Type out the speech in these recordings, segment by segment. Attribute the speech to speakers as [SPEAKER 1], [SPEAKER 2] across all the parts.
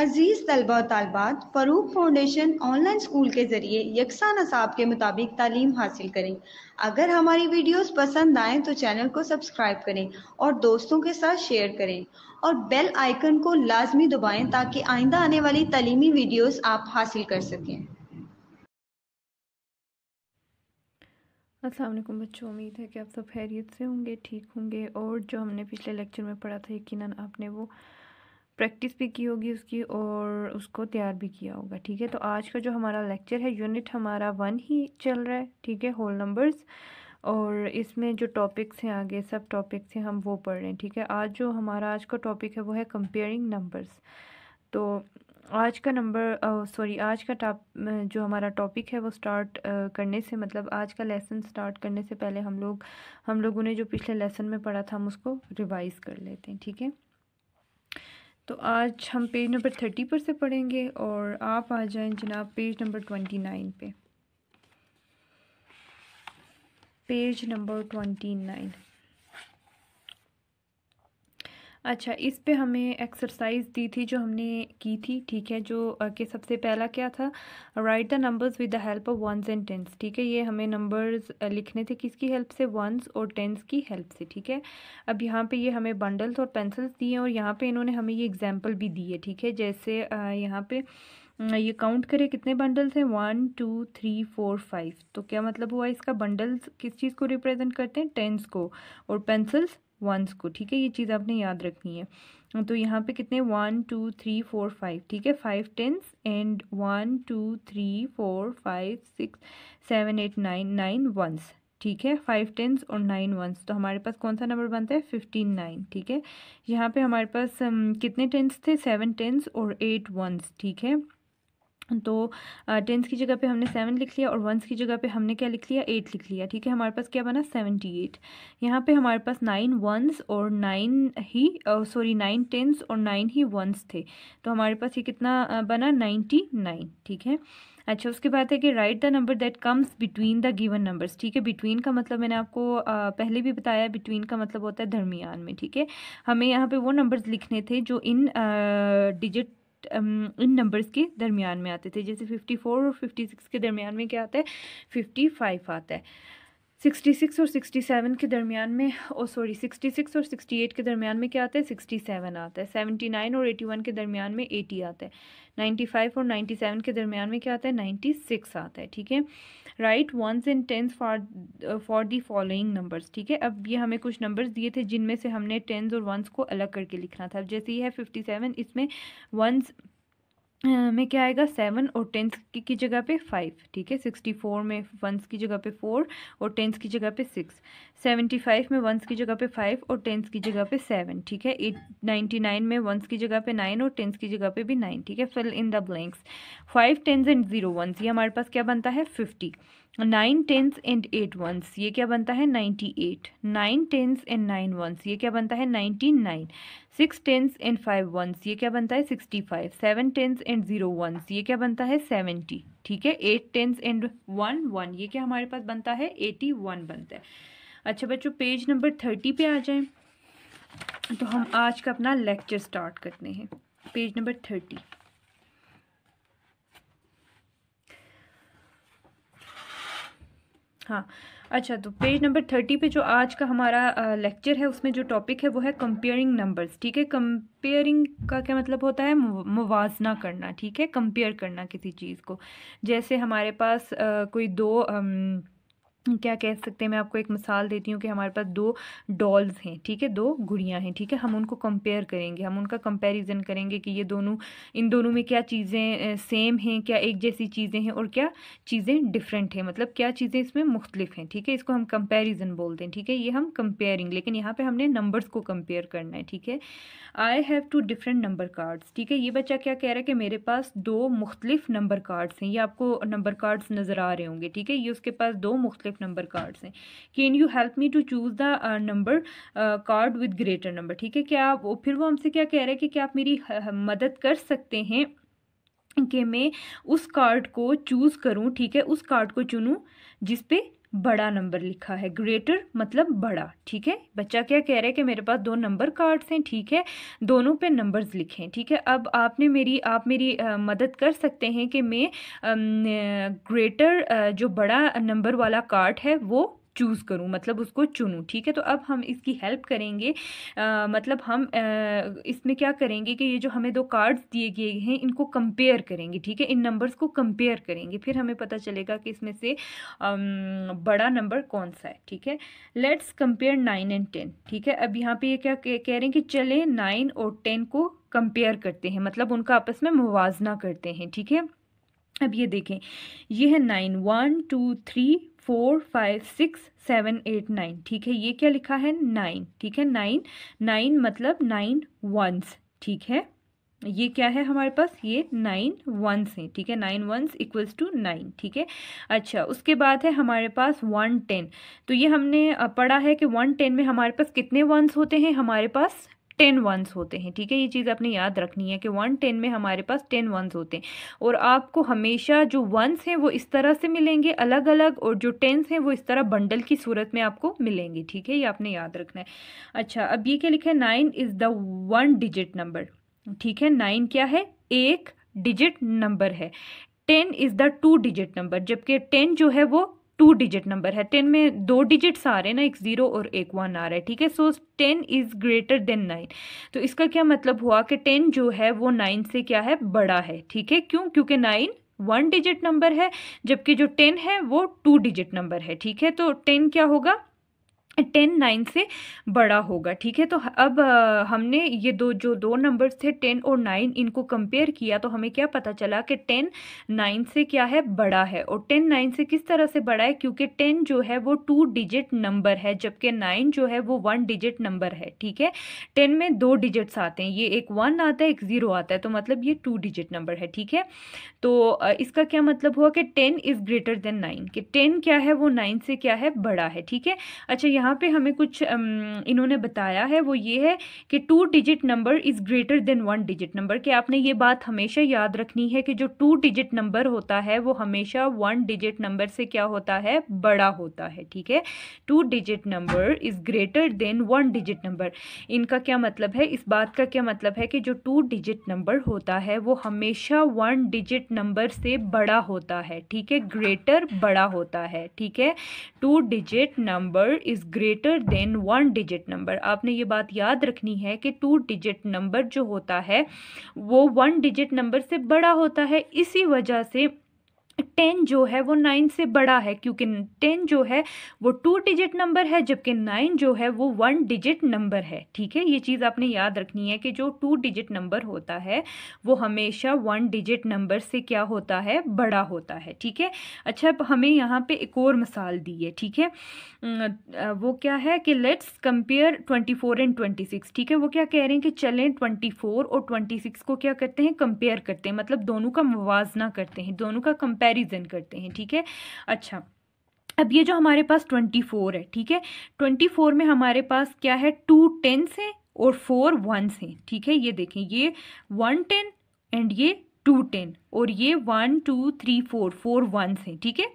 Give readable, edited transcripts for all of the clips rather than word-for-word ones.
[SPEAKER 1] अजीज तलबा और तालबात, Farooq foundation online school के ज़रिए यकसा नसाब के मुताबिक तालीम हासिल करें। अगर हमारी वीडियोस पसंद आएँ तो चैनल को सब्सक्राइब करें और दोस्तों के साथ शेयर करें और बेल आइकन को लाजमी दबाएं ताकि आइंदा आने वाली तालीमी वीडियोस आप हासिल कर सकें।
[SPEAKER 2] अस्सलाम वालेकुम बच्चों, उम्मीद है कि आप सब खैरियत से होंगे, ठीक होंगे। और जो हमने पिछले लेक्चर में पढ़ा था यकीनन आपने वो प्रैक्टिस भी की होगी उसकी और उसको तैयार भी किया होगा। ठीक है, तो आज का जो हमारा लेक्चर है यूनिट हमारा 1 ही चल रहा है। ठीक है, होल नंबर्स। और इसमें जो टॉपिक्स हैं आगे सब टॉपिक्स हैं हम वो पढ़ रहे हैं। ठीक है, आज जो हमारा आज का टॉपिक है वो है कंपेयरिंग नंबर्स। तो आज का आज का जो हमारा टॉपिक है वो स्टार्ट करने से मतलब आज का लेसन स्टार्ट करने से पहले हम लोगों ने जो पिछले लेसन में पढ़ा था हम उसको रिवाइज कर लेते हैं। ठीक है, तो आज हम पेज नंबर 30 पर से पढ़ेंगे और आप आ जाएं जनाब पेज नंबर 29 पे। Page number 29। अच्छा, इस पे हमें एक्सरसाइज दी थी जो हमने की थी। ठीक है, जो कि सबसे पहला क्या था, write the numbers with the help of ones and tens. ठीक है, ये हमें नंबर्स लिखने थे किसकी हेल्प से, वंस और टेंस की हेल्प से। ठीक है, अब यहाँ पे ये हमें बंडल्स और पेंसिल्स दिए हैं और यहाँ पे इन्होंने हमें ये एग्जाम्पल भी दी है। ठीक है, जैसे यहाँ पे ये काउंट करें कितने बंडल्स हैं, 1 2 3 4 5। तो क्या मतलब हुआ इसका, बंडल्स किस चीज़ को रिप्रेजेंट करते हैं, टेंस को, और पेंसिल्स वंस को। ठीक है, ये चीज़ आपने याद रखनी है। तो यहाँ पे कितने, 1 2 3 4 5। ठीक है, 5 टेंस एंड 1 2 3 4 5 6 7 8 9 वंस। ठीक है, 5 टेंस और 9 वंस, तो हमारे पास कौन सा नंबर बनता है, 59। ठीक है, यहाँ पे हमारे पास कितने टेंस थे, 7 टेंस और 8 वंस। ठीक है, तो टेंस की जगह पे हमने 7 लिख लिया और वंस की जगह पे हमने क्या लिख लिया, 8 लिख लिया। ठीक है, हमारे पास क्या बना, 78। यहाँ पे हमारे पास 9 वंस और 9 टेंस और 9 ही वंस थे, तो हमारे पास ये कितना बना, 99। ठीक है, अच्छा उसके बाद है कि right the number that comes between the given numbers. ठीक है, बिटवीन का मतलब मैंने आपको पहले भी बताया, बिटवीन का मतलब होता है दरमियान में। ठीक है, हमें यहाँ पे वो नंबर्स लिखने थे जो इन नंबर्स के दरमियान में आते थे। जैसे 54 और 56 के दरमियान में क्या आता है, 55 आता है। 66 और 67 के दरमियान में 66 और 68 के दरमियान में क्या आता है, 67 आता है। 79 और 81 के दरमियान में 80 आता है। 95 और 97 के दरमियान में क्या आता है, 96 आता है। ठीक है, write ones and tens for the following numbers. ठीक है, अब ये हमें कुछ नंबर्स दिए थे जिनमें से हमने टेंस और वंस को अलग करके लिखना था। अब जैसे ये है 57, इसमें वंस में क्या आएगा, 7 और टेंस की जगह पे 5। ठीक है, 64 में वंस की जगह पे 4 और टेंस की जगह पे 6। 75 में वंस की जगह पे 5 और टेंस की जगह पे 7। ठीक है, 99 में वंस की जगह पे 9 और टेंस की जगह पे भी 9। ठीक है, fill in the blanks. 5 tens and 0 ones, ये हमारे पास क्या बनता है, 50। 9 टेंस एंड 8 वंस, ये क्या बनता है, 98। 9 टेंस एंड 9 वंस, ये क्या बनता है, 99। 6 टेंस एंड 5 वंस, ये क्या बनता है, 65। 7 टेंस एंड 0 वंस, ये क्या बनता है, 70। ठीक है, 8 टेंस एंड 1 ये क्या हमारे पास बनता है, 81 बनता है। अच्छा बच्चों, पेज नंबर 30 पे आ जाएं तो हम आज का अपना लेक्चर स्टार्ट करते हैं। Page number 30। हाँ, अच्छा तो पेज नंबर 30 पे जो आज का हमारा लेक्चर है उसमें जो टॉपिक है वो है कंपेयरिंग नंबर्स। ठीक है, कंपेयरिंग का क्या मतलब होता है, मुवाजना करना। ठीक है, कंपेयर करना किसी चीज़ को। जैसे हमारे पास कोई दो क्या कह सकते हैं, मैं आपको एक मिसाल देती हूँ कि हमारे पास 2 डॉल्स हैं। ठीक है, 2 गुड़ियाँ हैं। ठीक है, हम उनको कंपेयर करेंगे, हम उनका कंपैरिजन करेंगे कि ये दोनों, इन दोनों में क्या चीज़ें सेम हैं, क्या एक जैसी चीज़ें हैं और क्या चीज़ें डिफरेंट हैं, मतलब क्या चीज़ें इसमें मुख्तलिफ हैं। ठीक है, इसको हम कंपैरिजन बोलते हैं। ठीक है, ये हम कंपेयरिंग, लेकिन यहाँ पे हमने नंबर्स को कंपेयर करना है। ठीक है, I have 2 different number cards. ठीक है, ये बच्चा क्या कह रहा है कि मेरे पास 2 मुख्तलिफ नंबर कार्ड्स हैं। ये आपको नंबर कार्ड्स नज़र आ रहे होंगे। ठीक है, ये उसके पास 2 मुख्तलिफ नंबर कार्ड्स हैं। Can you help me to choose the number card with greater number. ठीक है, क्या आप, फिर वो हमसे क्या कह रहा है कि क्या आप मेरी मदद कर सकते हैं कि मैं उस कार्ड को चूज़ करूं। ठीक है, उस कार्ड को चुनूं जिस पे बड़ा नंबर लिखा है, ग्रेटर मतलब बड़ा। ठीक है, बच्चा क्या कह रहा है कि मेरे पास 2 नंबर कार्ड्स हैं। ठीक है, दोनों पे नंबर्स लिखें। ठीक है, अब आप मेरी मदद कर सकते हैं कि मैं ग्रेटर जो बड़ा नंबर वाला कार्ड है वो चूज़ करूं, मतलब उसको चुनूं। ठीक है, तो अब हम इसकी हेल्प करेंगे। मतलब हम इसमें क्या करेंगे कि ये जो हमें 2 कार्ड्स दिए गए हैं इनको कंपेयर करेंगे। ठीक है, इन नंबर्स को कंपेयर करेंगे, फिर हमें पता चलेगा कि इसमें से बड़ा नंबर कौन सा है। ठीक है, लेट्स कंपेयर 9 एंड 10। ठीक है, अब यहाँ पे ये क्या कह रहे हैं कि चले 9 और 10 को कंपेयर करते हैं, मतलब उनका आपस में मुवाजना करते हैं। ठीक है, अब ये देखें, ये है 9, 1 2 3 4 5 6 7 8 9। ठीक है, ये क्या लिखा है 9। ठीक है, 9 मतलब 9 वंस। ठीक है, ये क्या है हमारे पास, ये 9 वंस हैं। ठीक है, 9 वंस इक्वल्स टू 9। ठीक है, अच्छा उसके बाद है हमारे पास 110। तो ये हमने पढ़ा है कि 110 में हमारे पास कितने वंस होते हैं, हमारे पास 10 वंस होते हैं। ठीक है, ये चीज़ आपने याद रखनी है कि 110 में हमारे पास 10 वंस होते हैं, और आपको हमेशा जो वंस हैं वो इस तरह से मिलेंगे अलग अलग, और जो टेंस हैं वो इस तरह बंडल की सूरत में आपको मिलेंगे। ठीक है, ये आपने याद रखना है। अच्छा, अब ये क्या लिखा है, 9 इज़ द 1 डिजिट नंबर। ठीक है, 9 क्या है, 1 डिजिट नंबर है। 10 इज़ द 2 डिजिट नंबर, जबकि 10 जो है वो 2 डिजिट नंबर है। 10 में 2 डिजिट्स आ रहे हैं ना, एक 0 और एक 1 आ रहा है। ठीक है, सो 10 इज़ ग्रेटर देन 9। तो इसका क्या मतलब हुआ कि 10 जो है वो 9 से क्या है, बड़ा है। ठीक है, क्यों, क्योंकि 9 1 डिजिट नंबर है, जबकि जो 10 है वो 2 डिजिट नंबर है। ठीक है, तो 10 क्या होगा, 10 9 से बड़ा होगा। ठीक है, तो अब हमने ये जो दो नंबर्स थे 10 और 9, इनको कंपेयर किया तो हमें क्या पता चला कि 10 9 से क्या है, बड़ा है। और 10 9 से किस तरह से बड़ा है, क्योंकि 10 जो है वो 2 डिजिट नंबर है, जबकि 9 जो है वो 1 डिजिट नंबर है। ठीक है, 10 में 2 डिजिट्स आते हैं, ये एक 1 आता है एक 0 आता है, तो मतलब ये 2 डिजिट नंबर है। ठीक है, तो इसका क्या मतलब हुआ कि 10 इज़ ग्रेटर देन 9, कि 10 क्या है, वो 9 से क्या है, बड़ा है। ठीक है, अच्छा यहाँ पे हमें कुछ इन्होंने बताया है, वो ये है कि 2 digit number is greater than 1 digit number, कि आपने ये बात हमेशा याद रखनी है कि जो 2 डिजिट नंबर होता है वो हमेशा 1 डिजिट नंबर से क्या होता है, बड़ा होता है। ठीक है, 2 digit number is greater than 1 digit number, इनका क्या मतलब है, इस बात का क्या मतलब है कि जो 2 डिजिट नंबर होता है वो हमेशा 1 डिजिट नंबर से बड़ा होता है। ठीक है, ग्रेटर बड़ा होता है। ठीक है, 2 digit number is greater than 1 digit number, आपने ये बात याद रखनी है कि 2 डिजिट नंबर जो होता है वो 1 डिजिट नंबर से बड़ा होता है। इसी वजह से 10 जो है वो 9 से बड़ा है, क्योंकि 10 जो है वो 2 डिजिट नंबर है, जबकि 9 जो है वो 1 डिजिट नंबर है। ठीक है, ये चीज़ आपने याद रखनी है कि जो 2 डिजिट नंबर होता है वो हमेशा 1 डिजिट नंबर से क्या होता है, बड़ा होता है। ठीक है, अच्छा अब हमें यहाँ पे एक और मिसाल दी है। ठीक है, वो क्या है कि लेट्स कंपेयर 24 एंड 26। ठीक है, वो क्या कह रहे हैं कि चलें 24 और 26 को क्या करते हैं, कंपेयर करते हैं, मतलब दोनों का मुवाजना करते हैं, दोनों का कंपैरिजन करते हैं। ठीक है, अच्छा अब ये जो हमारे पास 24 है, ठीक है, 24 में हमारे पास क्या है, 2 10s हैं और 4 1s हैं। ठीक है, ये देखें, ये 1 10 एंड ये 2 10, और ये 1 2 3 4 1s हैं। ठीक है,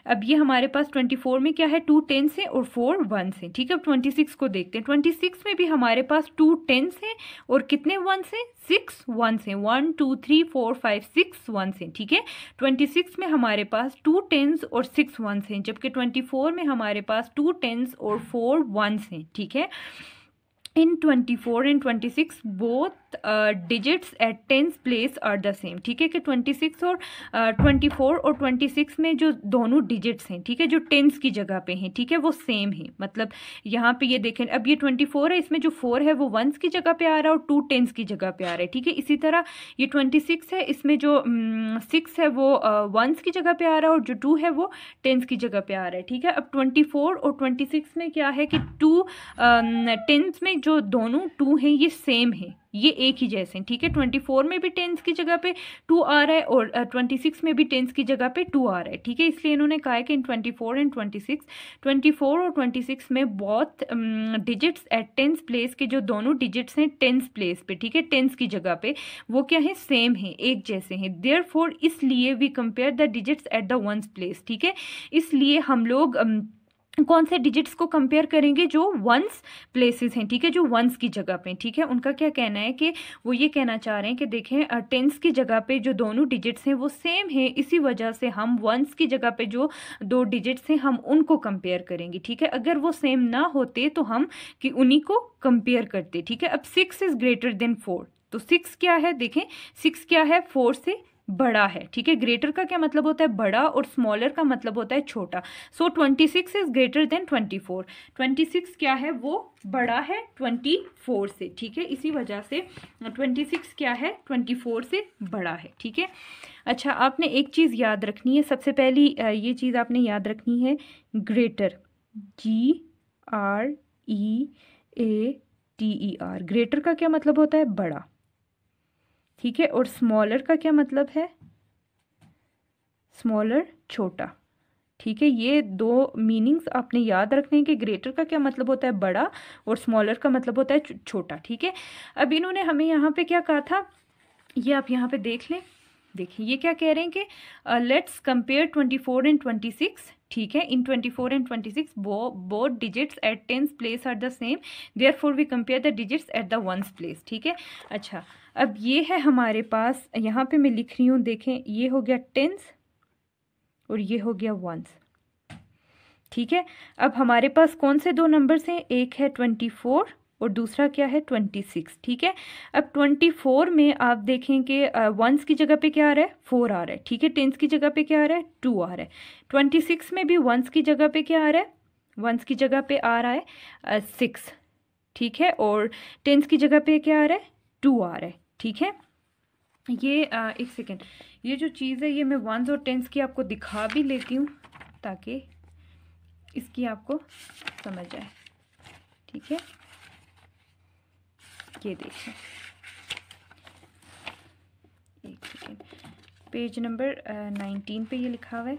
[SPEAKER 2] अब ये हमारे पास 24 में क्या है, 2 10s हैं और 4 1s हैं। ठीक है, अब 26 को देखते हैं। 26 में भी हमारे पास 2 10s हैं और कितने 1s हैं, 6 1s हैं, 1 2 3 4 5 6 1s हैं। ठीक है, 26 में हमारे पास 2 10s और 6 1s हैं, जबकि 24 में हमारे पास 2 10s और 4 1s हैं। ठीक है, in 24 and 26 both digits at tens place are the same। ठीक है, कि 26 और 24 और 26 में जो दोनों डिजिट्स हैं, ठीक है, जो टेंस की जगह पे हैं, ठीक है, वो सेम है। मतलब यहाँ पे ये देखें, अब ये 24 है, इसमें जो 4 है वो 1s की जगह पे आ रहा है और 2 10s की जगह पे आ रहा है। ठीक है, इसी तरह ये 26 है, इसमें जो 6 है वो 1s की जगह पे आ रहा है और जो 2 है वो 10s की जगह पे आ रहा है। ठीक है, अब 24 और 26 में क्या है कि 2 10s में जो दोनों 2 हैं ये सेम है, ये एक ही जैसे हैं, ठीक है। 24 में भी 10s की जगह पे 2 आ रहा है और 26 में भी 10s की जगह पे 2 आ रहा है, ठीक है। इसलिए इन्होंने कहा है कि इन 24 एंड 26, 24 और 26 में बहुत डिजिट्स एट 10s प्लेस के जो दोनों डिजिट्स हैं 10s प्लेस पे, ठीक है, 10s की जगह पे, वो क्या है, सेम है, एक जैसे हैं। देयरफॉर इसलिए we compare the digits at the 1s place, ठीक है। इसलिए हम लोग कौन से डिजिट्स को कंपेयर करेंगे, जो 1s प्लेसेस हैं, ठीक है, जो 1s की जगह पे, ठीक है। उनका क्या कहना है कि वो ये कहना चाह रहे हैं कि देखें 10s की जगह पे जो दोनों डिजिट्स हैं वो सेम है, इसी वजह से हम 1s की जगह पे जो 2 डिजिट्स हैं हम उनको कंपेयर करेंगे, ठीक है। अगर वो सेम ना होते तो हम कि उन्हीं को कंपेयर करते, ठीक है। अब 6 इज़ ग्रेटर देन 4, तो 6 क्या है, देखें 6 क्या है, 4 से बड़ा है, ठीक है। ग्रेटर का क्या मतलब होता है, बड़ा, और स्मॉलर का मतलब होता है छोटा। सो 26 इज ग्रेटर देन 24, 26 क्या है, वो बड़ा है 24 से, ठीक है। इसी वजह से 26 क्या है, 24 से बड़ा है, ठीक है। अच्छा, आपने एक चीज़ याद रखनी है, सबसे पहली ये चीज़ आपने याद रखनी है, ग्रेटर, GREATER, ग्रेटर का क्या मतलब होता है, बड़ा, ठीक है। और स्मॉलर का क्या मतलब है, स्मॉलर, छोटा, ठीक है। ये 2 मीनिंग्स आपने याद रखने हैं कि ग्रेटर का क्या मतलब होता है, बड़ा, और स्मॉलर का मतलब होता है छोटा, ठीक है। अब इन्होंने हमें यहाँ पे क्या कहा था, ये आप यहाँ पे देख लें, देखिए ये क्या कह रहे हैं कि लेट्स कंपेयर 24 एंड 26, ठीक है। In 24 and 26 both digits at 10s place are the same, therefore we compare the digits at the 1s place, ठीक है। अच्छा, अब ये है हमारे पास, यहाँ पे मैं लिख रही हूँ, देखें ये हो गया 10s और ये हो गया 1s, ठीक है। अब हमारे पास कौन से 2 नंबर्स हैं, एक है 24 और दूसरा क्या है 26, ठीक है। अब 24 में आप देखें कि 1s की जगह पे क्या आ रहा है, 4 आ रहा है, ठीक है। 10s की जगह पे क्या आ रहा है, 2 आ रहा है। 26 में भी 1s की जगह पे क्या आ रहा है, 1s की जगह पे आ रहा है 6, ठीक है। और 10s की जगह पे क्या आ रहा है, 2 आ रहा है, ठीक है। ये एक सेकेंड, ये जो चीज़ है ये मैं 1s और 10s की आपको दिखा भी लेती हूँ ताकि इसकी आपको समझ आए, ठीक है। ये देखिए, एक सेकेंड, पेज नंबर 19 पे ये लिखा हुआ है,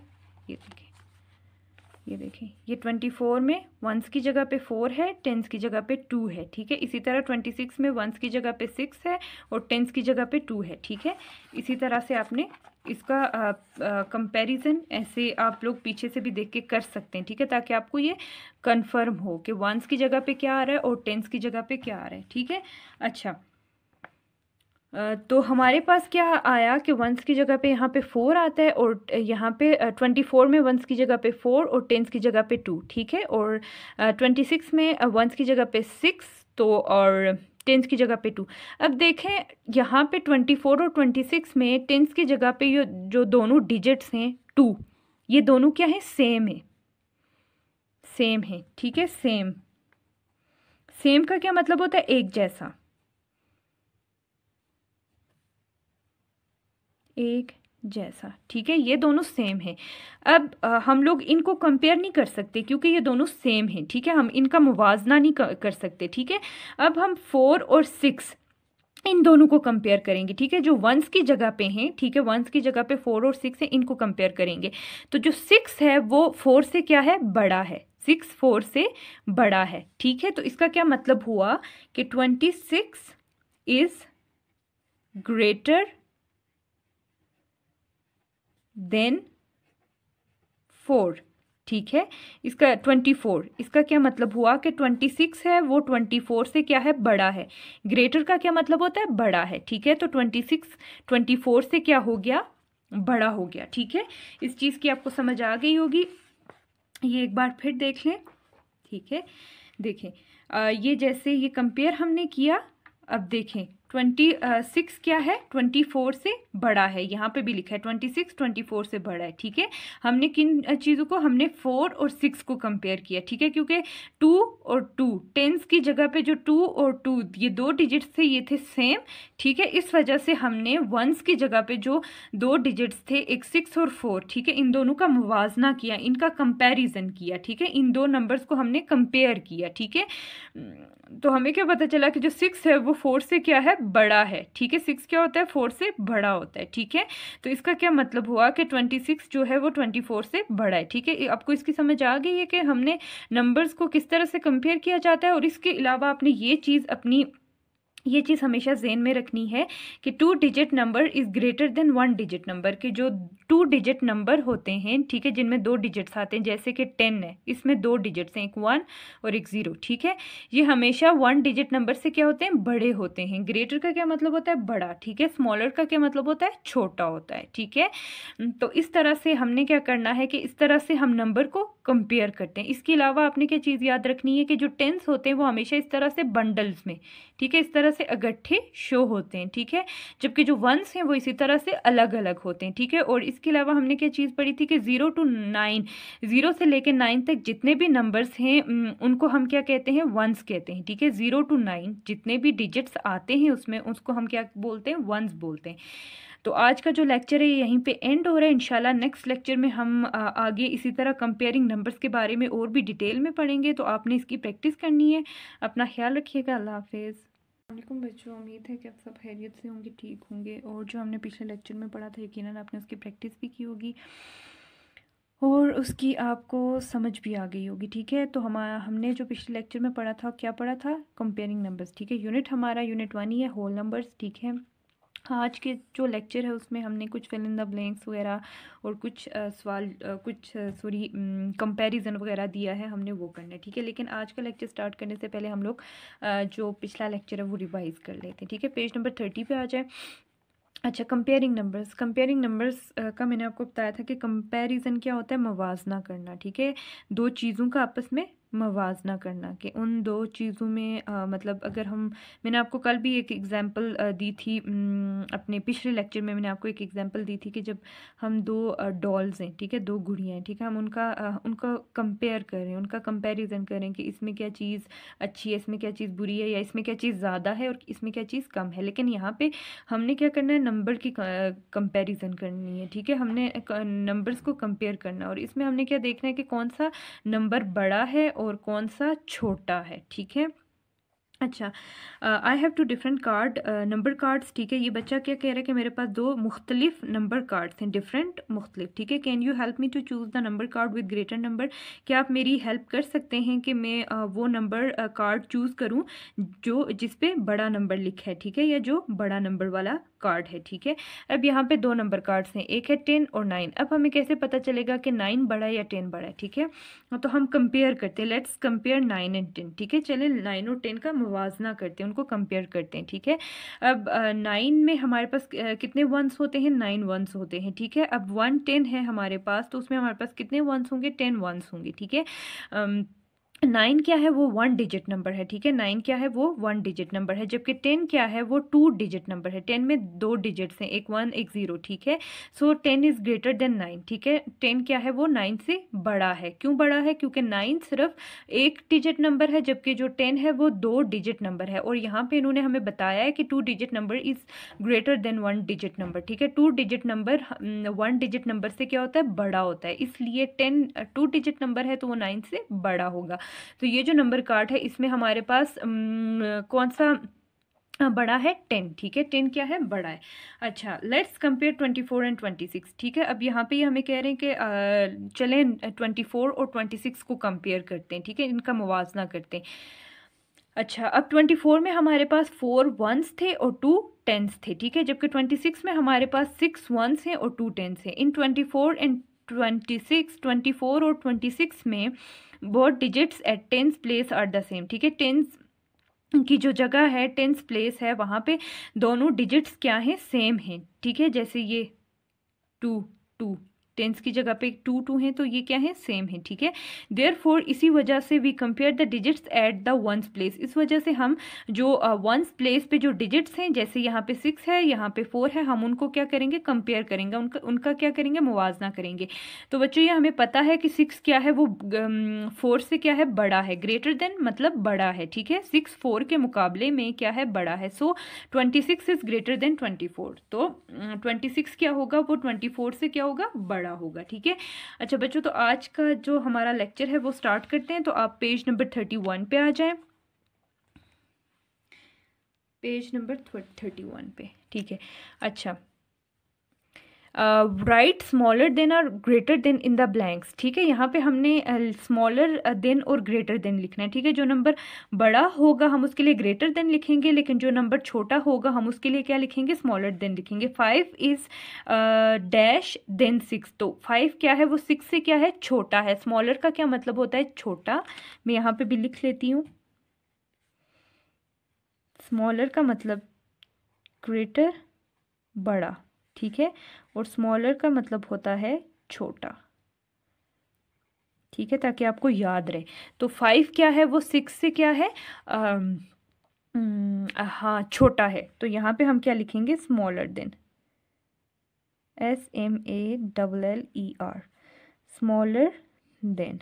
[SPEAKER 2] ये देखिए, ये देखें, ये 24 में 1s की जगह पे 4 है, 10s की जगह पे 2 है, ठीक है। इसी तरह 26 में 1s की जगह पे 6 है और 10s की जगह पे 2 है, ठीक है। इसी तरह से आपने इसका कंपैरिजन ऐसे आप लोग पीछे से भी देख के कर सकते हैं, ठीक है, ताकि आपको ये कंफर्म हो कि 1s की जगह पे क्या आ रहा है और 10s की जगह पे क्या आ रहा है, ठीक है। अच्छा, तो हमारे पास क्या आया कि 1s की जगह पे यहाँ पे 4 आता है और यहाँ पे 24 में 1s की जगह पे 4 और 10s की जगह पे 2, ठीक है। और 26 में 1s की जगह पे 6 तो और 10s की जगह पे 2। अब देखें यहाँ पे 24 और 26 में 10s की जगह पे ये जो दोनों डिजिट्स हैं 2, ये दोनों क्या है, सेम है, सेम है, ठीक है। सेम, सेम का क्या मतलब होता है, एक जैसा, एक जैसा, ठीक है। ये दोनों सेम है। अब हम लोग इनको कंपेयर नहीं कर सकते क्योंकि ये दोनों सेम हैं, ठीक है। हम इनका मुवाजना नहीं कर सकते, ठीक है। अब हम 4 और 6 इन दोनों को कंपेयर करेंगे, ठीक है। जो 1s की जगह पे हैं, ठीक है, 1s की जगह पे 4 और 6 है, इनको कंपेयर करेंगे। तो जो 6 है वो 4 से क्या है, बड़ा है, 6 4 से बड़ा है, ठीक है। तो इसका क्या मतलब हुआ कि 26 इज ग्रेटर देन 4, ठीक है। इसका 24, इसका क्या मतलब हुआ कि 26 है वो 24 से क्या है, बड़ा है। ग्रेटर का क्या मतलब होता है, बड़ा है, ठीक है। तो 26 24 से क्या हो गया, बड़ा हो गया, ठीक है। इस चीज़ की आपको समझ आ गई होगी। ये एक बार फिर देख लें, ठीक है। देखें ये जैसे ये कंपेयर हमने किया, अब देखें 26 क्या है, 24 से बड़ा है। यहाँ पे भी लिखा है 26 24 से बड़ा है, ठीक है। हमने किन चीज़ों को, हमने 4 और 6 को कंपेयर किया, ठीक है, क्योंकि 2 और 2 टेंस की जगह पे जो 2 और 2 ये 2 डिजिट्स थे ये थे सेम, ठीक है। इस वजह से हमने वंस की जगह पे जो 2 डिजिट्स थे, एक 6 और 4, ठीक है, इन दोनों का मुवाजना किया, इनका कंपैरिजन किया, ठीक है, इन दो नंबर्स को हमने कंपेयर किया, ठीक है। तो हमें क्या पता चला कि जो 6 है वो 4 से क्या है, बड़ा है, ठीक है। 6 क्या होता है, 4 से बड़ा होता है, ठीक है। तो इसका क्या मतलब हुआ कि 26 जो है वो 24 से बड़ा है, ठीक है। आपको इसकी समझ आ गई है कि हमने नंबर्स को किस तरह से कंपेयर किया जाता है। और इसके अलावा आपने ये चीज़ हमेशा ज़हन में रखनी है कि 2 digit number is greater than 1 digit number, के जो 2 डिजिट नंबर होते हैं, ठीक है, जिनमें 2 डिजिट्स आते हैं, जैसे कि 10 है, इसमें 2 डिजिट्स हैं, एक 1 और एक 0, ठीक है। ये हमेशा 1 डिजिट नंबर से क्या होते हैं, बड़े होते हैं। ग्रेटर का क्या मतलब होता है, बड़ा, ठीक है। स्मॉलर का क्या मतलब होता है, छोटा होता है, ठीक है। तो इस तरह से हमने क्या करना है कि इस तरह से हम नंबर को कंपेयर करते हैं। इसके अलावा आपने क्या चीज़ याद रखनी है कि जो टेंस होते हैं वो हमेशा इस तरह से बंडल्स में, ठीक है, इस तरह से इकट्ठे शो होते हैं, ठीक है, जबकि जो वंस हैं वो इसी तरह से अलग अलग होते हैं, ठीक है। और इसके अलावा हमने क्या चीज़ पढ़ी थी कि 0 to 9, 0 से लेकर 9 तक जितने भी नंबर्स हैं उनको हम क्या कहते हैं, वंस कहते हैं, ठीक है। 0 to 9 जितने भी डिजिट्स आते हैं उसमें उसको हम क्या बोलते हैं, वंस बोलते हैं। तो आज का जो लेक्चर है यहीं पे एंड हो रहा है। इंशाल्लाह नेक्स्ट लेक्चर में हम आगे इसी तरह कंपेयरिंग नंबर्स के बारे में और भी डिटेल में पढ़ेंगे। तो आपने इसकी प्रैक्टिस करनी है। अपना ख्याल रखिएगा। अल्लाह हाफिज़। वालेकुम बच्चों, उम्मीद है कि आप सब खैरियत से होंगे, ठीक होंगे। और जो हमने पिछले लेक्चर में पढ़ा था यकीनन आपने उसकी प्रैक्टिस भी की होगी और उसकी आपको समझ भी आ गई होगी, ठीक है। तो हमने जो पिछले लेक्चर में पढ़ा था, क्या पढ़ा था, कंपेयरिंग नंबर्स, ठीक है। यूनिट हमारा यूनिट 1 ही है, होल नंबर्स, ठीक है। आज के जो लेक्चर है उसमें हमने कुछ फिल इन द ब्लैंक्स वगैरह और कुछ कंपैरिजन वगैरह दिया है, हमने वो करना है, ठीक है। लेकिन आज का लेक्चर स्टार्ट करने से पहले हम लोग जो पिछला लेक्चर है वो रिवाइज कर लेते हैं, ठीक है। पेज नंबर 30 पे आ जाए। अच्छा, कंपेयरिंग नंबर्स का मैंने आपको बताया था कि कंपैरिजन क्या होता है, मवाजना करना, ठीक है। दो चीज़ों का आपस में मवाजना करना, कि उन दो चीज़ों में मतलब अगर मैंने आपको कल भी एक एग्जांपल दी थी, अपने पिछले लेक्चर में मैंने आपको एक एग्जांपल दी थी कि जब हम दो डॉल्स हैं, ठीक है, दो गुड़ियाँ हैं, ठीक है, हम उनका कंपेयर करें, उनका कंपैरिजन करें कि इसमें क्या चीज़ अच्छी है, इसमें क्या चीज़ बुरी है, या इसमें क्या चीज़ ज़्यादा है और इसमें क्या चीज़ कम है। लेकिन यहाँ पे हमने क्या करना है, नंबर की कंपैरिजन करनी है, ठीक है। हमने नंबर्स को कंपेयर करना है और इसमें हमने क्या देखना है कि कौन सा नंबर बड़ा है और कौन सा छोटा है, ठीक है। अच्छा, I have 2 different number cards, ठीक है। ये बच्चा क्या कह रहा है कि मेरे पास 2 मुख्तलिफ नंबर कार्ड्स हैं, डिफरेंट, मुख्तलिफ, ठीक है। Can you help me to choose the number card with greater number. क्या आप मेरी हेल्प कर सकते हैं कि मैं वो नंबर कार्ड चूज़ करूँ जो जिस पे बड़ा नंबर लिखा है, ठीक है, या जो बड़ा नंबर वाला कार्ड है, ठीक है। अब यहाँ पे 2 नंबर कार्ड्स हैं, एक है 10 और 9। अब हमें कैसे पता चलेगा कि 9 बड़ा है या 10 बड़ा है, ठीक है। तो हम कंपेयर करते हैं, लेट्स कंपेयर 9 एंड 10, ठीक है। चले 9 और 10 का मुवाजना करते हैं, उनको कंपेयर करते हैं, ठीक है। अब 9 में हमारे पास कितने वंस होते हैं, 9 वंस होते हैं, ठीक है। अब 1 10 है हमारे पास, तो उसमें हमारे पास कितने वंस होंगे, 10 वंस होंगे, ठीक है। 9 क्या है, वो 1 डिजिट नंबर है, ठीक है। 9 क्या है, वो 1 डिजिट नंबर है, जबकि 10 क्या है, वो 2 डिजिट नंबर है। 10 में 2 डिजिट्स हैं, एक 1 एक 0, ठीक है। सो 10 इज़ ग्रेटर देन 9, ठीक है। 10 क्या है, वो 9 से बड़ा है। क्यों बड़ा है, क्योंकि 9 सिर्फ एक डिजिट नंबर है, जबकि जो 10 है वो 2 डिजिट नंबर है। और यहाँ पे इन्होंने हमें बताया है कि 2 digit number is greater than 1 digit number, ठीक है। 2 डिजिट नंबर 1 डिजिट नंबर से क्या होता है, बड़ा होता है, इसलिए 2 डिजिट नंबर है तो वो 9 से बड़ा होगा। तो ये जो नंबर कार्ड है इसमें हमारे पास कौन सा बड़ा है, 10, ठीक है। 10 क्या है, बड़ा है। अच्छा, लेट्स कंपेयर 24 एंड 26, ठीक है। अब यहाँ पे ये हमें कह रहे हैं कि चलें 24 और 26 को कंपेयर करते हैं, ठीक है, इनका मुवाजना करते हैं। अच्छा, अब 24 में हमारे पास 4 वंस थे और 2 टेंस थे, ठीक है, जबकि 26 में हमारे पास 6 वंस हैं और 2 टेंस हैं। इन 24 एंड 24 और 26 में both digits at tens place are the same, ठीक है। टेंस की जो जगह है, टेंस प्लेस है, वहाँ पे दोनों डिजिट्स क्या हैं, सेम हैं, ठीक है। जैसे ये 2 2, टेंस की जगह पे 2 2 हैं तो ये क्या है, सेम है, ठीक है। देयरफॉर इसी वजह से we compare the digits at the ones place, इस वजह से हम जो वंस प्लेस पे जो डिजिट्स हैं, जैसे यहाँ पे 6 है, यहाँ पे 4 है, हम उनको क्या करेंगे, कंपेयर करेंगे, उनका क्या करेंगे, मुवाजना करेंगे। तो बच्चों ये हमें पता है कि 6 क्या है, वो 4 से क्या है, बड़ा है, ग्रेटर देन मतलब बड़ा है, ठीक है। 6 4 के मुकाबले में क्या है, बड़ा है। सो 26 इज ग्रेटर देन 24, तो 26 क्या होगा, वो 24 से क्या होगा, बड़ा होगा, ठीक है। अच्छा बच्चों, तो आज का जो हमारा लेक्चर है वो स्टार्ट करते हैं। तो आप पेज नंबर 31 पे आ जाएं, पेज नंबर 31 पे, ठीक है। अच्छा, राइट स्मॉलर देन और greater then in the blanks, ठीक है। यहाँ पे हमने स्मॉलर देन और ग्रेटर देन लिखना है, ठीक है। जो नंबर बड़ा होगा हम उसके लिए ग्रेटर देन लिखेंगे, लेकिन जो नंबर छोटा होगा हम उसके लिए क्या लिखेंगे, स्मॉलर देन लिखेंगे। 5 इज डैश देन 6, तो 5 क्या है, वो 6 से क्या है, छोटा है। स्मॉलर का क्या मतलब होता है, छोटा। मैं यहाँ पे भी लिख लेती हूँ, स्मॉलर का मतलब ग्रेटर, बड़ा, ठीक है, और स्मॉलर का मतलब होता है छोटा, ठीक है, ताकि आपको याद रहे। तो 5 क्या है, वो 6 से क्या है, हाँ, छोटा है। तो यहाँ पे हम क्या लिखेंगे, smaller than, SMALLER, smaller than.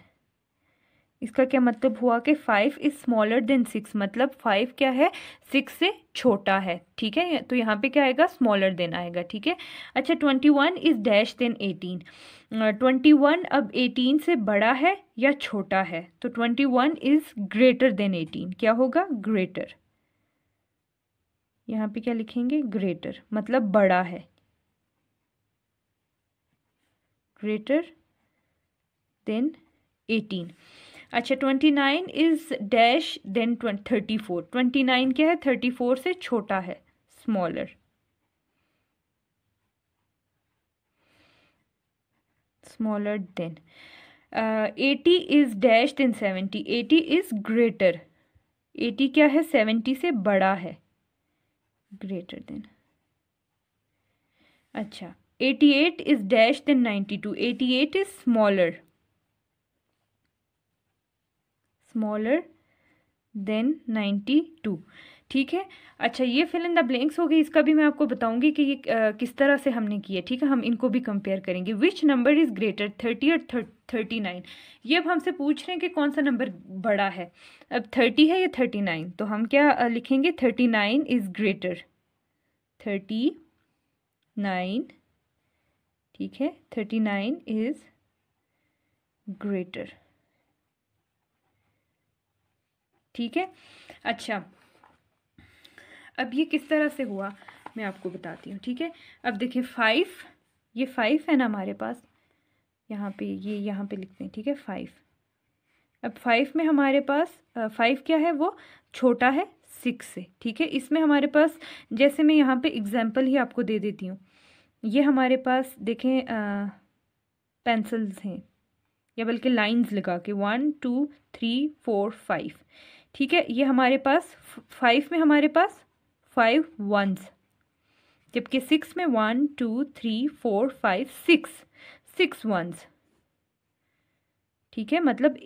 [SPEAKER 2] इसका क्या मतलब हुआ कि 5 इज स्मॉलर देन 6, मतलब 5 क्या है, 6 से छोटा है, ठीक है। तो यहाँ पे क्या आएगा, स्मॉलर देन आएगा, ठीक है। अच्छा, 21 इज डैश देन 18, 21 अब 18 से बड़ा है या छोटा है, तो 21 इज ग्रेटर देन 18, क्या होगा, ग्रेटर। यहाँ पे क्या लिखेंगे, ग्रेटर, मतलब बड़ा है, ग्रेटर देन 18। अच्छा, 29 इज डैश देन 34, 29 क्या है, 34 से छोटा है, smaller, smaller than. 80 is dash than 70, 80 is greater, 80 क्या है, 70 से बड़ा है, ग्रेटर देन। अच्छा, 88 is dash than 92, 88 is smaller, smaller than 92, ठीक है। अच्छा, ये फिल इन द ब्लैंक्स हो गई, इसका भी मैं आपको बताऊंगी कि ये किस तरह से हमने किया, ठीक है। हम इनको भी कंपेयर करेंगे। विच नंबर इज ग्रेटर, 30 और 39, ये अब हमसे पूछ रहे हैं कि कौन सा नंबर बड़ा है। अब 30 है या 39, तो हम क्या लिखेंगे, 39 इज ग्रेटर, 39, ठीक है, 39 इज ग्रेटर, ठीक है। अच्छा, अब ये किस तरह से हुआ मैं आपको बताती हूँ, ठीक है। अब देखिए 5, ये 5 है ना हमारे पास, यहाँ पे ये यहाँ पे लिखते हैं, ठीक है, 5। अब 5 में हमारे पास 5 क्या है, वो छोटा है 6 से, ठीक है। इसमें हमारे पास, जैसे मैं यहाँ पे एग्जाम्पल ही आपको दे देती हूँ, ये हमारे पास देखें पेंसिल्स हैं, या बल्कि लाइंस लगा के 1 2 3 4 5, ठीक है। ये हमारे पास 5 में हमारे पास 5 वंस, जबकि 6 में 1 2 3 4 5 6 वंस, ठीक है, मतलब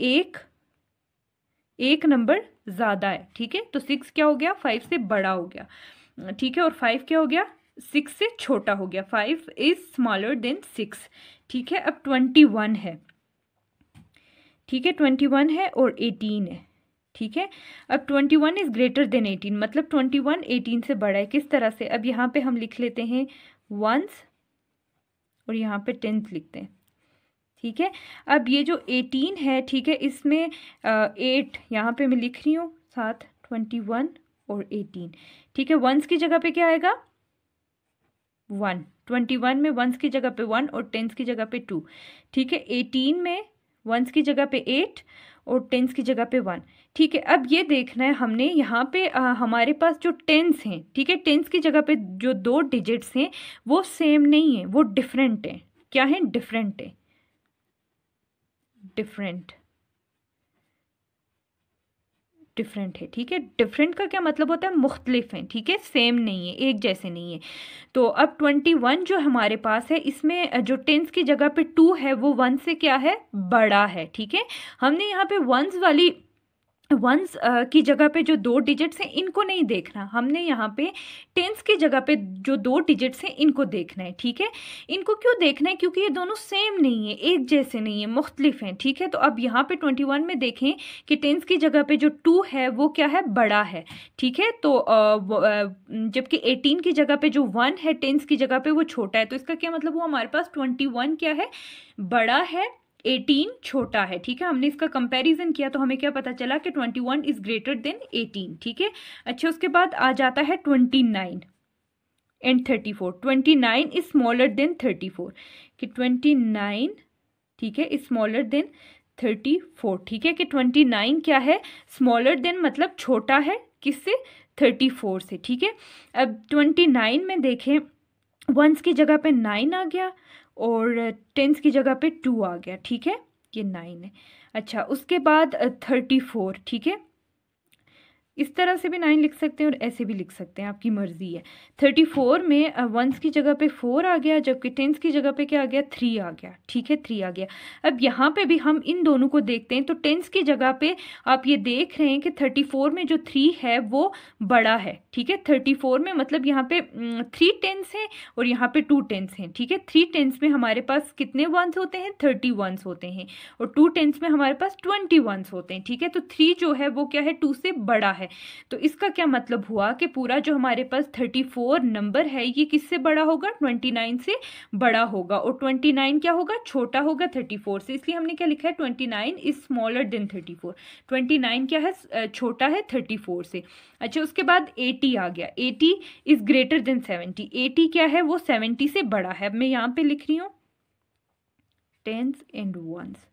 [SPEAKER 2] एक नंबर ज़्यादा है, ठीक है। तो 6 क्या हो गया, 5 से बड़ा हो गया, ठीक है, और 5 क्या हो गया, 6 से छोटा हो गया, 5 इज स्मॉलर देन 6, ठीक है। अब 21 है, ठीक है, 21 है और 18 है, ठीक है। अब 21 इज ग्रेटर देन 18, मतलब 21 18 से बड़ा है। किस तरह से, अब यहाँ पे हम लिख लेते हैं वंस और यहाँ पे टेंथ लिखते हैं, ठीक है। अब ये जो 18 है, ठीक है, इसमें 8 यहाँ पे मैं लिख रही हूँ साथ, 21 और 18, ठीक है। वंस की जगह पे क्या आएगा, 1, 21 में वंस की जगह पे 1 और टेंस की जगह पे 2, ठीक है। 18 में वंस की जगह पे 8 और टेंस की जगह पे 1, ठीक है। अब ये देखना है हमने यहाँ पे हमारे पास जो टेंस हैं, ठीक है, टेंस की जगह पे जो 2 डिजिट्स हैं वो सेम नहीं है, वो डिफरेंट है। क्या है, डिफरेंट है, डिफरेंट, डिफरेंट है, ठीक है। डिफरेंट का क्या मतलब होता है, मुख्तलिफ हैं, ठीक है, सेम नहीं है, एक जैसे नहीं है। तो अब 21 जो हमारे पास है, इसमें जो टेंस की जगह पे 2 है वो 1 से क्या है, बड़ा है, ठीक है। हमने यहाँ पे वंस की जगह पे जो 2 डिजिट्स हैं इनको नहीं देखना, हमने यहाँ पे टेंस की जगह पे जो 2 डिजिट्स हैं इनको देखना है, ठीक है। इनको क्यों देखना है, क्योंकि ये दोनों सेम नहीं है, एक जैसे नहीं है, मुख्तलिफ हैं, ठीक है। तो अब यहाँ पे 21 में देखें कि टेंस की जगह पे जो 2 है वो क्या है, बड़ा है, ठीक है। तो जबकि 18 की जगह पे जो 1 है टेंस की जगह पे वो छोटा है, तो इसका क्या मतलब हुआ, हमारे पास 21 क्या है, बड़ा है, 18 छोटा है, ठीक है। हमने इसका कंपैरिजन किया तो हमें क्या पता चला कि 21 इज ग्रेटर देन 18, ठीक है। अच्छा, उसके बाद आ जाता है 29 एंड 34। 29 इज स्मॉलर देन 34, कि 29, ठीक है, इज स्मॉलर देन 34, ठीक है, कि 29 क्या है, स्मॉलर देन मतलब छोटा है, किससे, 34 से, ठीक है। अब 29 में देखें, वंस की जगह पे 9 आ गया और टेंस की जगह पे 2 आ गया, ठीक है, ये 9 है। अच्छा, उसके बाद 34, ठीक है, इस तरह से भी 9 लिख सकते हैं और ऐसे भी लिख सकते हैं, आपकी मर्जी है। 34 में वंस की जगह पे 4 आ गया, जबकि टेंस की जगह पे क्या आ गया, 3 आ गया, ठीक है, 3 आ गया। अब यहाँ पे भी हम इन दोनों को देखते हैं, तो टेंस की जगह पे आप ये देख रहे हैं कि 34 में जो 3 है वो बड़ा है, ठीक है। 34 में मतलब यहाँ पे 3 टेंस हैं और यहाँ पे 2 टेंस हैं, ठीक है। 3 टेंस में हमारे पास कितने वंस होते हैं, 30 वंस होते हैं, और 2 टेंस में हमारे पास 20 वंस होते हैं, ठीक है। तो 3 जो है वो क्या है, 2 से बड़ा है। तो इसका क्या मतलब हुआ कि पूरा जो हमारे पास 34 नंबर है ये किससे बड़ा होगा, 29 से बड़ा होगा, और 29 क्या होगा, छोटा होगा 34 से, इसलिए हमने क्या लिखा है, 29 इज स्मॉलर देन 34। 29 क्या है, छोटा है 34 से। अच्छा, उसके बाद 80 आ गया, 80 इज ग्रेटर देन 70। 80 क्या है, वो 70 से बड़ा है। अब मैं यहाँ पे लिख रही हूँ tens and ones,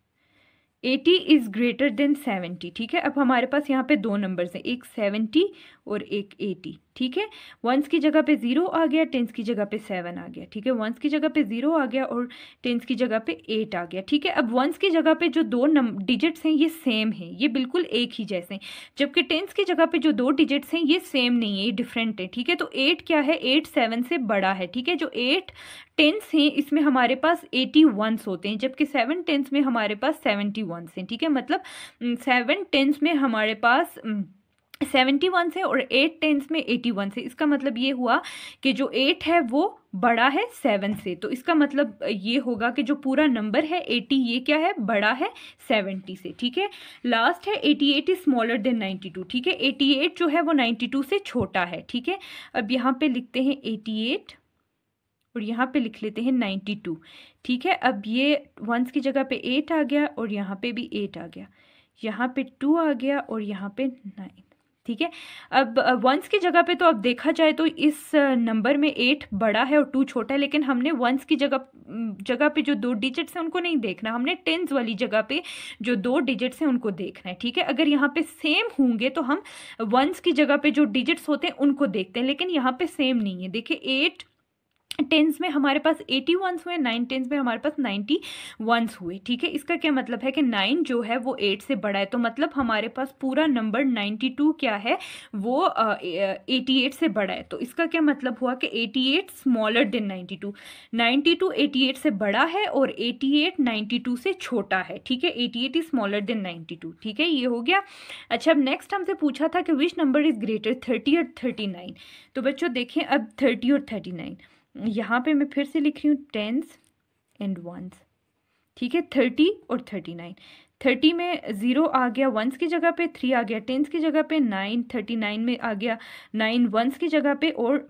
[SPEAKER 2] 80 is greater than 70, ठीक है। अब हमारे पास यहाँ पे 2 नंबर्स हैं, एक 70 और एक 80, ठीक है। वंस की जगह पे 0 आ गया, टेंस की जगह पे 7 आ गया, ठीक है। वंस की जगह पे 0 आ गया और टेंस की जगह पे 8 आ गया, ठीक है। अब वंस की जगह पे जो 2 डिजिट्स हैं ये सेम हैं, ये बिल्कुल एक ही जैसे हैं, जबकि टेंस की जगह पे जो 2 डिजिट्स हैं ये सेम नहीं है, ये डिफरेंट है, ठीक है। तो 8 क्या है, 8 7 से बड़ा है, ठीक है। जो 8 टेंस हैं इसमें हमारे पास 81 होते हैं, जबकि 7 टेंस में हमारे पास 71 हैं, ठीक है। मतलब 7 टेंस में हमारे पास 71 है और 8 टेंस में 81 है। इसका मतलब ये हुआ कि जो 8 है वो बड़ा है 7 से, तो इसका मतलब ये होगा कि जो पूरा नंबर है 80 ये क्या है, बड़ा है 70 से, ठीक है। लास्ट है 88 इज स्मॉलर देन 92, ठीक है। 88 जो है वो 92 से छोटा है, ठीक है। अब यहाँ पे लिखते हैं 88 और यहाँ पे लिख लेते हैं 92, ठीक है। अब ये वंस की जगह पे 8 आ गया और यहाँ पे भी 8 आ गया, यहाँ पे 2 आ गया और यहाँ पे 9, ठीक है। अब वंस की जगह पे तो अब देखा जाए तो इस नंबर में 8 बड़ा है और 2 छोटा है, लेकिन हमने वंस की जगह पे जो 2 डिजिट्स हैं उनको नहीं देखना, हमने टेंस वाली जगह पे जो 2 डिजिट्स हैं उनको देखना है, ठीक है। अगर यहाँ पे सेम होंगे तो हम वंस की जगह पे जो डिजिट्स होते हैं उनको देखते हैं, लेकिन यहाँ पे सेम नहीं है। देखिए 8 टेंस में हमारे पास 81 हुए, 9 टेंस में हमारे पास 91 हुए, ठीक है। इसका क्या मतलब है कि 9 जो है वो 8 से बड़ा है, तो मतलब हमारे पास पूरा नंबर 92 क्या है, वो 88 से बड़ा है। तो इसका क्या मतलब हुआ कि 88 स्मॉलर देन 92, 92 88 से बड़ा है और 88 92 से छोटा है, ठीक है। 88 इज स्मॉलर देन 92, ठीक है, ये हो गया। अच्छा, अब नेक्स्ट हमसे पूछा था कि विच नंबर इज ग्रेटर, 30 और 39। तो बच्चों देखें, अब 30 और 39 यहाँ पे मैं फिर से लिख रही हूँ टेंस एंड वंस, ठीक है। 30 और 39, 30 में 0 आ गया, वंस की जगह पे 3 आ गया, टेंस की जगह पे 9, 39 में आ गया 9 वंस की जगह पे और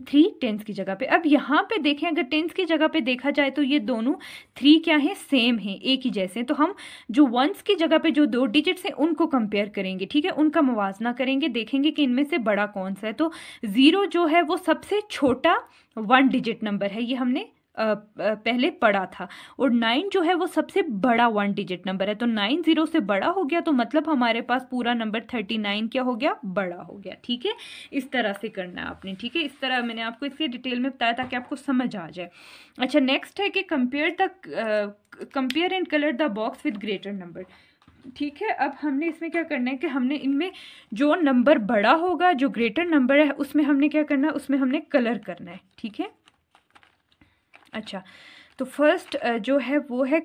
[SPEAKER 2] 3 टेंस की जगह पे। अब यहाँ पे देखें, अगर टेंस की जगह पे देखा जाए तो ये दोनों 3 क्या है, सेम है, एक ही जैसे हैं। तो हम जो वंस की जगह पे जो 2 डिजिट्स हैं उनको कंपेयर करेंगे, ठीक है, उनका मुवाजना करेंगे, देखेंगे कि इनमें से बड़ा कौन सा है। तो 0 जो है वो सबसे छोटा 1 डिजिट नंबर है, ये हमने पहले पढ़ा था, और 9 जो है वो सबसे बड़ा 1 डिजिट नंबर है। तो 9 0 से बड़ा हो गया, तो मतलब हमारे पास पूरा नंबर 39 क्या हो गया, बड़ा हो गया, ठीक है। इस तरह से करना है आपने, ठीक है। इस तरह मैंने आपको इसलिए डिटेल में बताया ताकि आपको समझ आ जाए। अच्छा, नेक्स्ट है कि compare and colour the box with greater number. ठीक है, अब हमने इसमें क्या करना है कि हमने इनमें जो नंबर बड़ा होगा, जो ग्रेटर नंबर है, उसमें हमने क्या करना है, उसमें हमने कलर करना है। ठीक है, अच्छा, तो फर्स्ट जो है वो है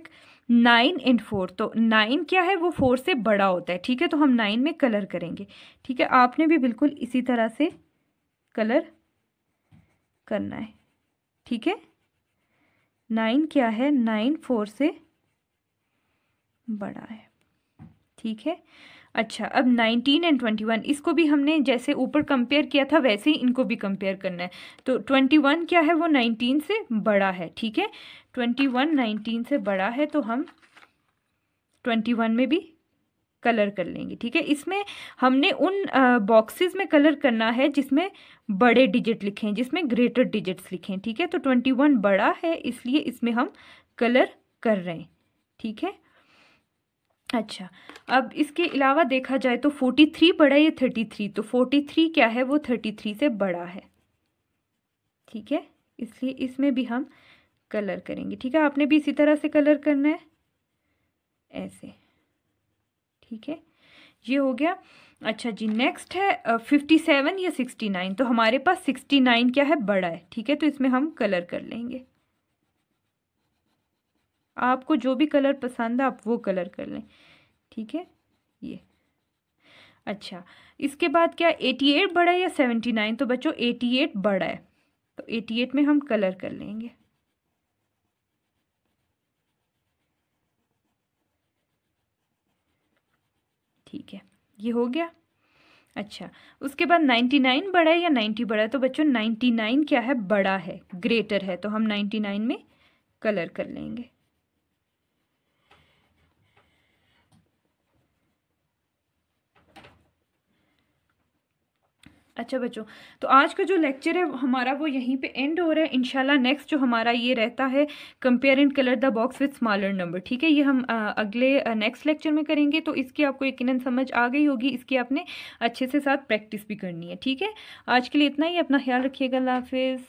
[SPEAKER 2] 9 एंड 4। तो 9 क्या है, वो 4 से बड़ा होता है। ठीक है, तो हम 9 में कलर करेंगे। ठीक है, आपने भी बिल्कुल इसी तरह से कलर करना है। ठीक है, 9 क्या है, 9 4 से बड़ा है। ठीक है, अच्छा, अब 19 एंड 21 इसको भी हमने जैसे ऊपर कंपेयर किया था वैसे ही इनको भी कंपेयर करना है। तो 21 क्या है, वो 19 से बड़ा है। ठीक है, 21 19 से बड़ा है, तो हम 21 में भी कलर कर लेंगे। ठीक है, इसमें हमने उन बॉक्सेस में कलर करना है जिसमें बड़े डिजिट लिखे हैं, जिसमें ग्रेटर डिजिट्स लिखे हैं। ठीक है, तो 21 बड़ा है, इसलिए इसमें हम कलर कर रहे हैं। ठीक है, अच्छा, अब इसके अलावा देखा जाए तो 43 बड़ा है या 33, तो 43 क्या है, वो 33 से बड़ा है। ठीक है, इसलिए इसमें भी हम कलर करेंगे। ठीक है, आपने भी इसी तरह से कलर करना है, ऐसे। ठीक है, ये हो गया। अच्छा जी, नेक्स्ट है 57 या 69। तो हमारे पास 69 क्या है, बड़ा है। ठीक है, तो इसमें हम कलर कर लेंगे। आपको जो भी कलर पसंद है आप वो कलर कर लें। ठीक है, ये अच्छा, इसके बाद क्या 88 बड़ा है या 79। तो बच्चों 88 बड़ा है, तो 88 में हम कलर कर लेंगे। ठीक है, ये हो गया। अच्छा, उसके बाद 99 बड़ा है या 90 बड़ा है। तो बच्चों 99 क्या है, बड़ा है, ग्रेटर है, तो हम 99 में कलर कर लेंगे। अच्छा बच्चों, तो आज का जो लेक्चर है हमारा वो यहीं पे एंड हो रहा है। इंशाल्लाह नेक्स्ट जो हमारा ये रहता है compare and colour the box with smaller number. ठीक है, ये हम अगले नेक्स्ट लेक्चर में करेंगे। तो इसकी आपको यकीनन समझ आ गई होगी, इसकी आपने अच्छे से साथ प्रैक्टिस भी करनी है। ठीक है, आज के लिए इतना ही, अपना ख्याल रखिएगा, अल्लाह हाफिज़।